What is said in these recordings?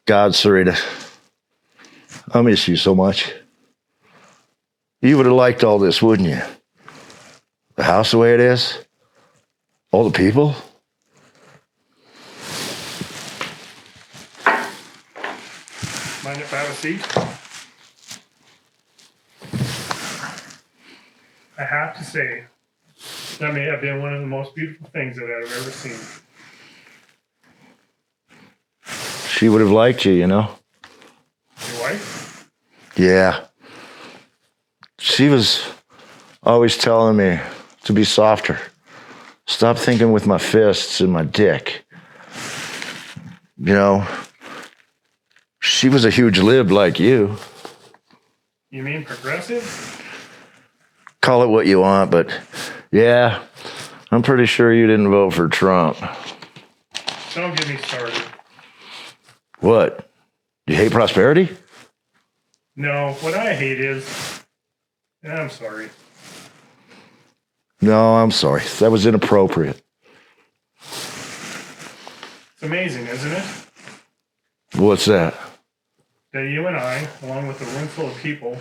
God, Sarita, I miss you so much. You would have liked all this, wouldn't you? The house the way it is, all the people. Mind if I have a seat? I have to say, that may have been one of the most beautiful things that I've ever seen. She would have liked you, you know? Your wife? Yeah. She was always telling me to be softer. Stop thinking with my fists and my dick. You know, she was a huge lib like you. You mean progressive? Call it what you want, but yeah, I'm pretty sure you didn't vote for Trump. Don't get me started. What? You hate prosperity? No, what I hate is... I'm sorry. No, I'm sorry. That was inappropriate. It's amazing, isn't it? What's that? That you and I, along with a room full of people,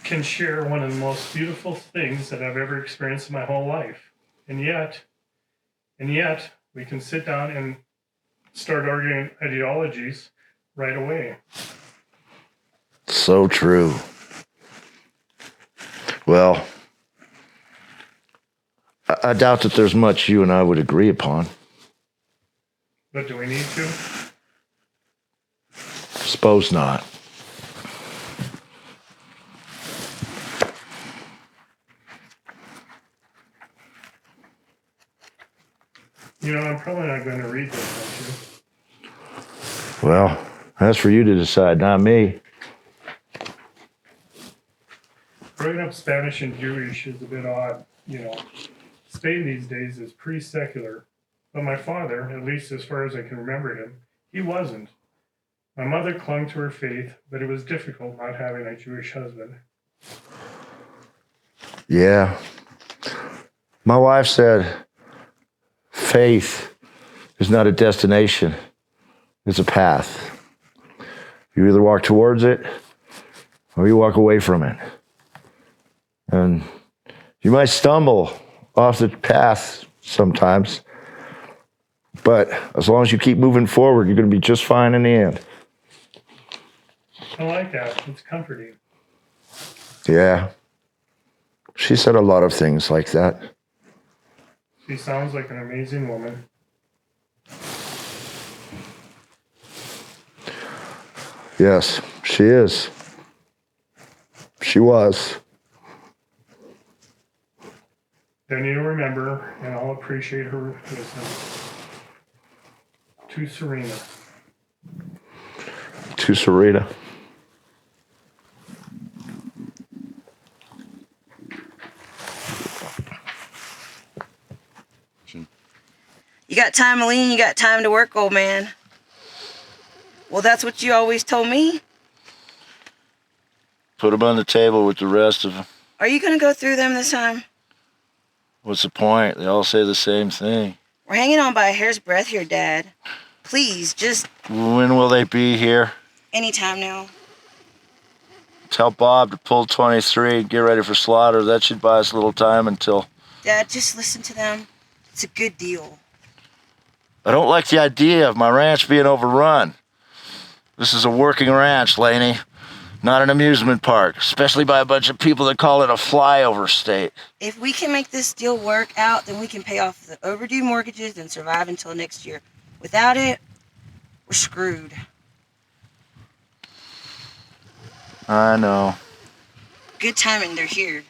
can share one of the most beautiful things that I've ever experienced in my whole life. And yet, we can sit down and start arguing ideologies right away. So true. Well, I doubt that there's much you and I would agree upon. But do we need to? Suppose not. You know, I'm probably not going to read this, aren't you? Well, that's for you to decide, not me. Growing up Spanish and Jewish is a bit odd, you know. Spain these days is pretty secular. But my father, at least as far as I can remember him, he wasn't. My mother clung to her faith, but it was difficult not having a Jewish husband. Yeah. My wife said, faith is not a destination, it's a path. You either walk towards it or you walk away from it. And you might stumble off the path sometimes, but as long as you keep moving forward, you're going to be just fine in the end. I like that. It's comforting. Yeah. She said a lot of things like that. She sounds like an amazing woman. Yes, she is. She was. Then you remember, and I'll appreciate her wisdom. To Serena. To Sarita. You got time, Aline, you got time to work, old man. Well, that's what you always told me. Put them on the table with the rest of them. Are you going to go through them this time? What's the point? They all say the same thing. We're hanging on by a hair's breadth here, Dad. Please, just When will they be here? anytime now. Tell Bob to pull 23 and get ready for slaughter. That should buy us a little time until... Dad, just listen to them. It's a good deal. I don't like the idea of my ranch being overrun. This is a working ranch, Laney, not an amusement park, especially by a bunch of people that call it a flyover state. If we can make this deal work out, then we can pay off the overdue mortgages and survive until next year. Without it, we're screwed. I know. Good timing, they're here.